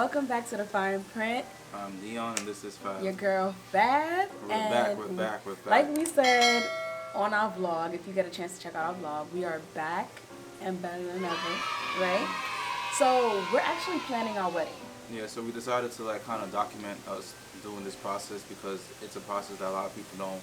Welcome back to the Fine Print. I'm Dion, and this is Fab. Your girl Fab. We're back. We're back. We're back. Like we said on our vlog, if you get a chance to check out our vlog, we are back and better than ever, right? So we're actually planning our wedding. Yeah. So we decided to kind of document us doing this process because it's a process that a lot of people don't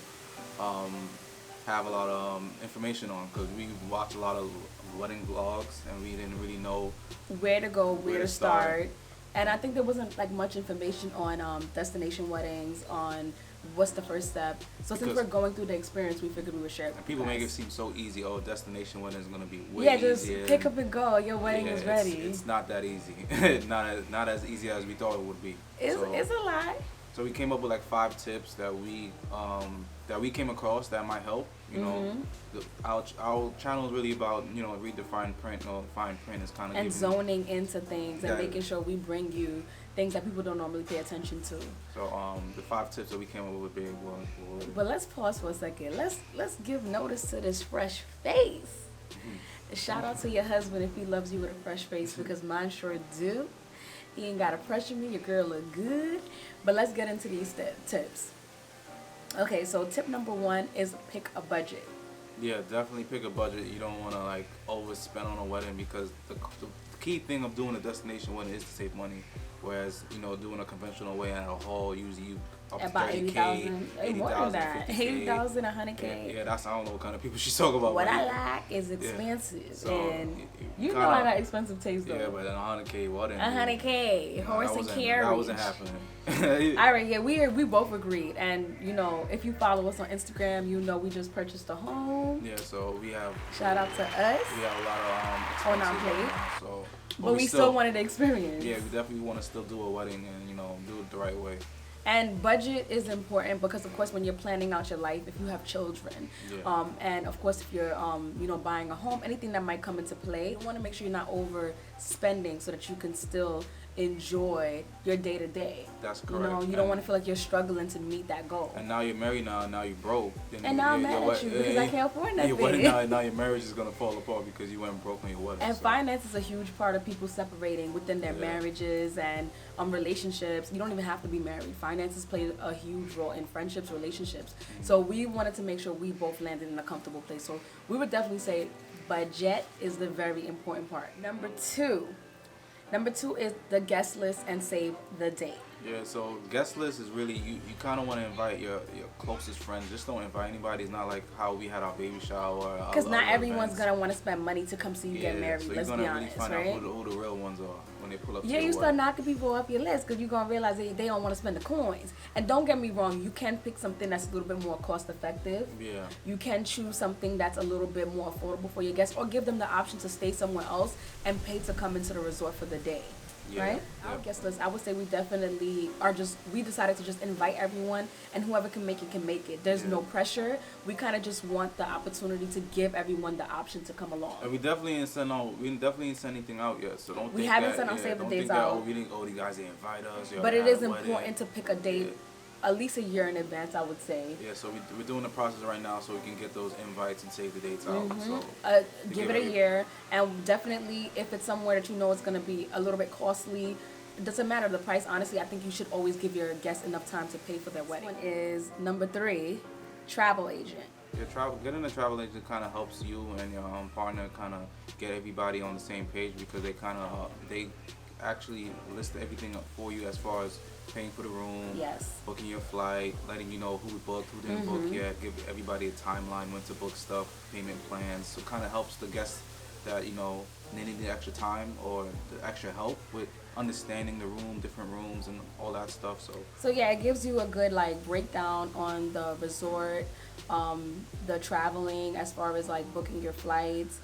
have a lot of information on, because we watch a lot of wedding vlogs and we didn't really know where to go, where to start. And I think there wasn't much information on destination weddings, on what's the first step. So since we're going through the experience, we figured we would share it with people. you guys. Make it seem so easy. Oh, destination wedding is gonna be way easier. Just pick up and go. Your wedding is ready. It's not that easy. not as easy as we thought it would be. It's a lot. So we came up with 5 tips that we came across that might help. You know, our channel is really about read the fine print. Fine print is kind of and zoning into things and making sure we bring you things that people don't normally pay attention to. So the 5 tips that we came up with were big. But let's pause for a second. Let's give notice to this fresh face. Shout out to your husband if he loves you with a fresh face, because mine sure do. He ain't gotta pressure me. Your girl look good. But let's get into these tips. Okay, so tip number 1 is pick a budget. Yeah, definitely pick a budget. You don't want to overspend on a wedding, because the key thing of doing a destination wedding is to save money. Whereas doing a conventional wedding at a hall, usually you up to about 80,000, 80,000, 80,000, 100K. Yeah, I don't know what kind of people she's talking about. What I like is expensive, so and you know I got expensive taste though. Yeah, but then 100K wedding. 100K, horse and carriage. That wasn't happening. All right, yeah, we both agreed, and if you follow us on Instagram, we just purchased a home. Yeah, so we have. Shout out to us. We have a lot of on our plate. So. But we still wanted the experience. Yeah, we definitely want to still do a wedding and do it the right way. And budget is important because, of course, when you're planning out your life, if you have children, and of course if you're buying a home, anything that might come into play, you want to make sure you're not overspending so that you can still enjoy your day to day. That's correct. You don't want to feel like you're struggling to meet that goal. And now you're married now you're broke. And now I'm mad at you because I can't afford nothing. Your wedding now your marriage is gonna fall apart because you went broke on your wedding. And finance is a huge part of people separating within their marriages and relationships. You don't even have to be married. Finances play a huge role in friendships, relationships. So we wanted to make sure we both landed in a comfortable place. So we would definitely say budget is the very important part. Number two is the guest list and save the date. Yeah, so guest list is really, you kind of want to invite your closest friends. Just don't invite anybody. It's not like how we had our baby shower. Because not everyone's going to want to spend money to come see you get married. So let's be honest, find right? out who the real ones are when they pull up to you your start wedding. knocking people off your list because you're going to realize they don't want to spend the coins. And don't get me wrong, you can pick something that's a little bit more cost effective. Yeah. You can choose something that's a little bit more affordable for your guests, or give them the option to stay somewhere else and pay to come into the resort for the day. Right? Yeah. Our guest list, I would say we definitely we decided to just invite everyone, and whoever can make it can make it. There's no pressure. We kind of just want the opportunity to give everyone the option to come along. And we definitely didn't send anything out yet, so don't think we haven't sent our save the dates out. These guys didn't invite us. But it is important to pick a date at least a year in advance, I would say. Yeah, so we're doing the process right now so we can get those invites and save the dates out. So give it a year, and definitely if it's somewhere that it's going to be a little bit costly, it doesn't matter the price. Honestly, I think you should always give your guests enough time to pay for their wedding. This one is number 3, travel agent. Getting a travel agent kind of helps you and your partner kind of get everybody on the same page, because they actually list everything up for you as far as paying for the room, booking your flight, letting you know who booked, who didn't book yet, give everybody a timeline when to book stuff, payment plans. So it kind of helps the guests that needing the extra time or the extra help with understanding the room, different rooms, and all that stuff. So yeah, it gives you a good breakdown on the resort, the traveling as far as booking your flights.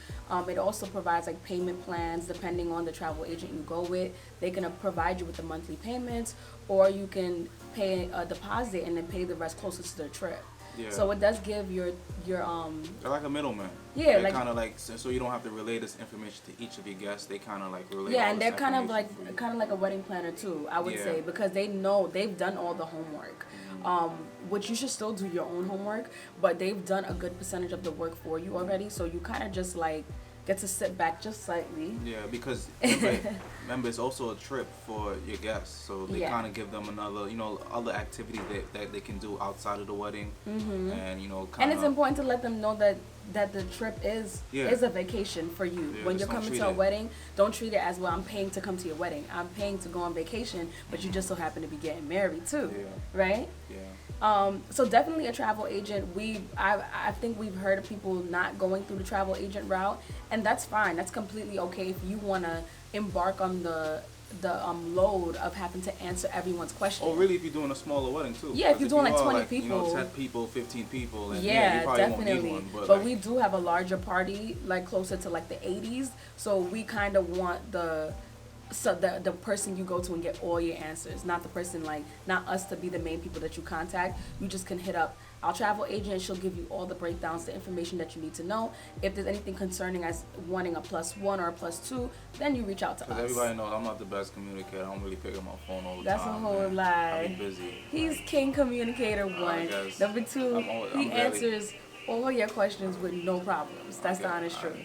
It also provides payment plans depending on the travel agent you go with. They can provide you with the monthly payments, or you can pay a deposit and then pay the rest closer to the trip. Yeah. So it does give your they're like a middleman. Yeah, they're kind of so you don't have to relay this information to each of your guests. They kind of relay. Yeah, and they're kind of like a wedding planner too, I would say, because they know they've done all the homework. Which you should still do your own homework, but they've done a good percentage of the work for you already. So you kind of just get to sit back just slightly. Yeah, because remember, it's also a trip for your guests, so they kind of give them another, other activities that they can do outside of the wedding, and and it's important to let them know that the trip is a vacation for you. When you're coming to a wedding, don't treat it as, well, I'm paying to come to your wedding. I'm paying to go on vacation, but you just so happen to be getting married too, right? Yeah. So definitely a travel agent. I think we've heard of people not going through the travel agent route, and that's fine. That's completely okay if you want to embark on the load of having to answer everyone's questions. Oh, really? If you're doing a smaller wedding too? Yeah, if you're doing like 20 people, 10 people, 15 people, and yeah, you probably definitely. Won't need one, but we do have a larger party, like closer to like the 80s. So we kind of want the person you go to and get all your answers, not the person, like, not us to be the main people that you contact. You just can hit up our travel agent. She'll give you all the breakdowns, the information that you need to know. If there's anything concerning as wanting a +1 or a +2, then you reach out to us. Because everybody knows I'm not the best communicator. I don't really pick up my phone all the That's time. A whole lie. I'm busy. He's king communicator 1. Number 2, he answers all your questions with no problems. That's the honest truth.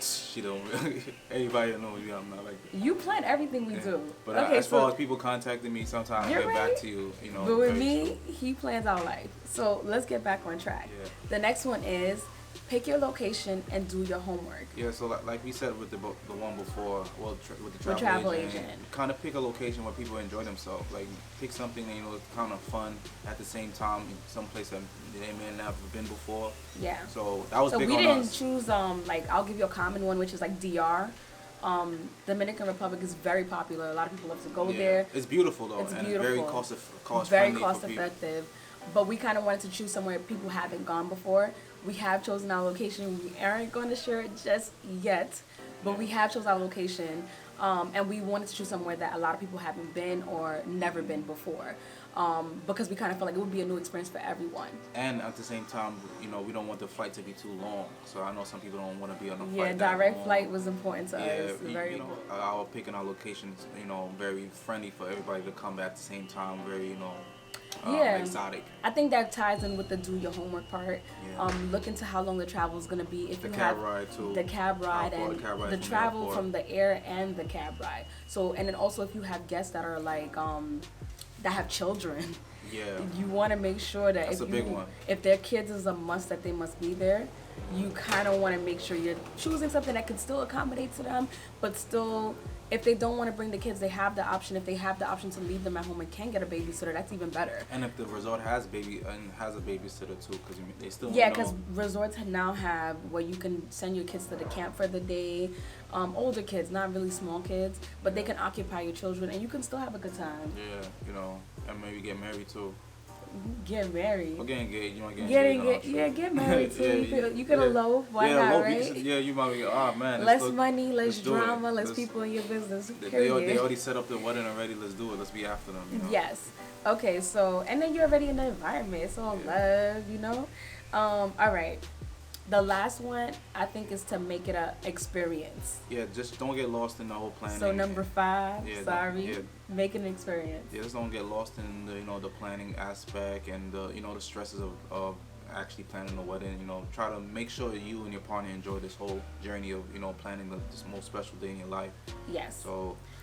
She don't really. Everybody knows me. I'm not like that. You plan everything we do. But as far as people contacting me, sometimes I get back to you. But with me, he plans our life. So let's get back on track. Yeah. The next one is pick your location and do your homework. Yeah, so like we said with the one before, well, with the travel agent. Kind of pick a location where people enjoy themselves. Like, pick something that, kind of fun at the same time, someplace that they may not have been before. Yeah. So that was big on us. So we didn't choose, like, I'll give you a common one, which is like DR. Dominican Republic is very popular. A lot of people love to go there. It's beautiful though. It's and beautiful. It's very very cost effective. But we kind of wanted to choose somewhere people haven't gone before. We have chosen our location. We aren't going to share it just yet, but we have chosen our location, and we wanted to choose somewhere that a lot of people haven't been or never been before, because we kind of felt like it would be a new experience for everyone. And at the same time, we don't want the flight to be too long. So I know some people don't want to be on a flight. Yeah, direct flight was important to us. Very our picking our locations, very friendly for everybody to come back at the same time. Very, exotic. I think that ties in with the do your homework part. Yeah. Look into how long the travel is going to be. If the you cab have ride too. The cab ride and the travel from the air and the cab ride. So, and then also if you have guests that are like that have children. Yeah. You want to make sure that if their kids is a must that they must be there, you kind of want to make sure you're choosing something that can still accommodate to them, but still, if they don't want to bring the kids, they have the option. If they have the option to leave them at home and can get a babysitter, that's even better. And if the resort has a babysitter too, because they still because resorts now have where you can send your kids to the camp for the day. Older kids, not really small kids, but they can occupy your children, and you can still have a good time. Yeah, and maybe get married too. Get married. Or get engaged. You want to get engaged? Get married too. You can elope. Why not, right? You might be. Oh man. Less money, less drama, less people in your business. They already set up the wedding already. Let's do it. Let's be after them. Yes. Okay. So, and then you're already in the environment. It's all love. All right. The last one, I think, is to make it a experience. Yeah, just don't get lost in the whole planning. So number 5, make it an experience. Yeah, just don't get lost in the the planning aspect and the the stresses of actually planning the wedding. Try to make sure you and your partner enjoy this whole journey of planning this most special day in your life. Yes.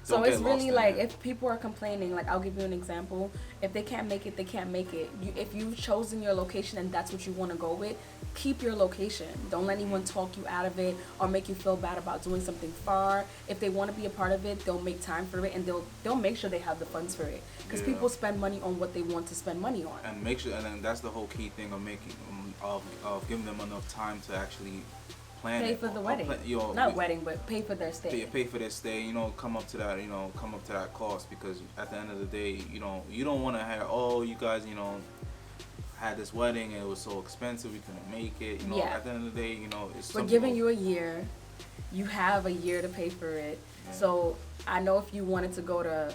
So it's really like if people are complaining, like I'll give you an example. If they can't make it, they can't make it. If you've chosen your location and that's what you want to go with, keep your location. Don't let anyone talk you out of it or make you feel bad about doing something far. If they want to be a part of it, they'll make time for it and they'll make sure they have the funds for it. Because people spend money on what they want to spend money on. And make sure, and then that's the whole key thing of making of giving them enough time to actually pay for the wedding. Not wedding, but pay for their stay. Pay for their stay. Come up to that cost, because at the end of the day, you don't want to have you guys had this wedding and it was so expensive we couldn't make it. At the end of the day, it's. We're giving you a year. You have a year to pay for it. Yeah. So I know if you wanted to go to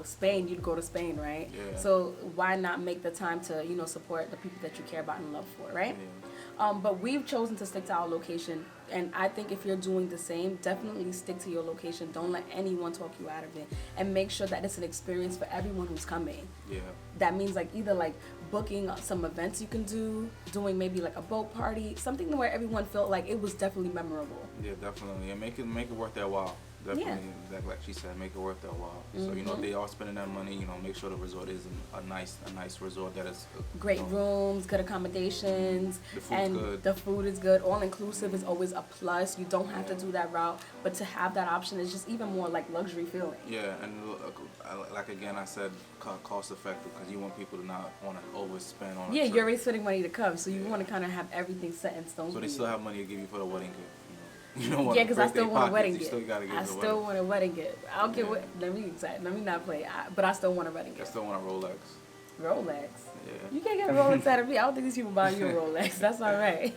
Spain, you'd go to Spain, right? Yeah. So why not make the time to support the people that you care about and love for, right? Yeah. But we've chosen to stick to our location, and I think if you're doing the same, definitely stick to your location. Don't let anyone talk you out of it, and make sure that it's an experience for everyone who's coming. Yeah. That means either booking some events you can do, doing maybe like a boat party, something where everyone felt like it was definitely memorable. Yeah, definitely. And make it worth their while. Definitely, like she said, make it worth their while. So you know, if they are spending that money, you know, make sure the resort is a nice resort that is great rooms, good accommodations, the food's and good. the food is good. All inclusive is always a plus. You don't have to do that route, but to have that option is just even more like luxury feeling. Yeah, and like again, I said cost effective because you want people to not want to overspend on. Yeah, a trip. you're already spending money to come, so you want to kind of have everything set in stone. So they for still you. have money to give you for the wedding gift. You know, Yeah, because I still want a wedding You gift. still gotta give I the still wedding. want a wedding gift. I don't care what. Let me not play. But I still want a wedding I gift. still want a Rolex. Rolex. Yeah. You can't get a Rolex out of me. I don't think these people buy you a Rolex. That's all right.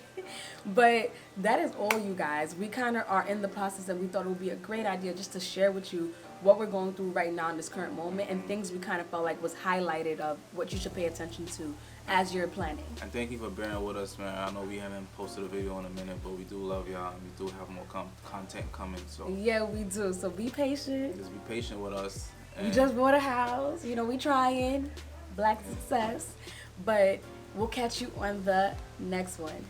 But that is all, you guys. We kind of are in the process, and we thought it would be a great idea just to share with you what we're going through right now in this current moment and things we kind of felt like was highlighted of what you should pay attention to as you're planning. And thank you for bearing with us, man. I know we haven't posted a video in a minute, but we do love y'all, and we do have more content coming. So Yeah, we do. So be patient. just be patient with us. We And just bought a house. You know, we trying. Black success. But we'll catch you on the next one.